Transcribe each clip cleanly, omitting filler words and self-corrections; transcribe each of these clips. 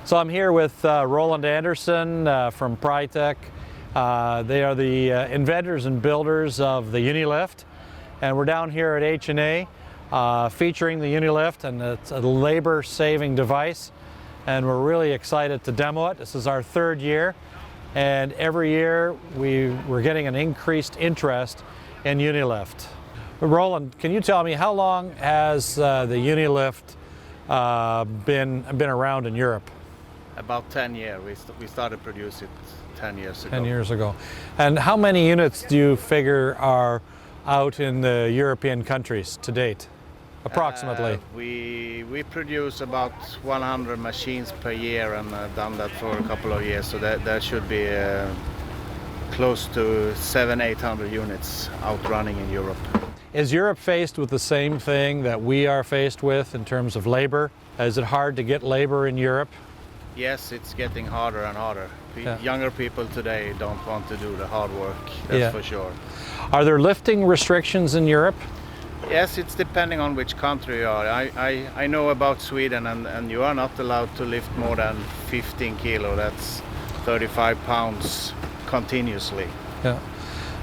So I'm here with Roland Anderson from Prytech. They are the inventors and builders of the Unilift, and we're down here at H&A featuring the Unilift, and it's a labor-saving device, and we're really excited to demo it. This is our third year, and every year we're getting an increased interest in Unilift. Roland, can you tell me how long has the Unilift been around in Europe? About 10 years. We started producing it 10 years ago. 10 years ago. And how many units do you figure are out in the European countries to date, approximately? We produce about 100 machines per year, and done that for a couple of years, so that should be close to 700-800 units out running in Europe. Is Europe faced with the same thing that we are faced with in terms of labor? Is it hard to get labor in Europe? Yes, it's getting harder and harder. Yeah. Younger people today don't want to do the hard work, that's for sure. Are there lifting restrictions in Europe? Yes, it's depending on which country you are. I know about Sweden, and you are not allowed to lift more than 15 kilo. That's 35 pounds continuously. Yeah.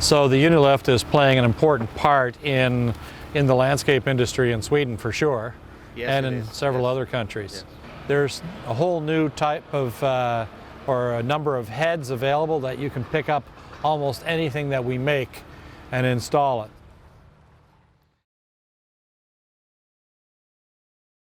So the Unilift is playing an important part in the landscape industry in Sweden for sure, yes, and in several other countries. Yes. There's a whole new type of, or a number of heads available that you can pick up almost anything that we make and install it.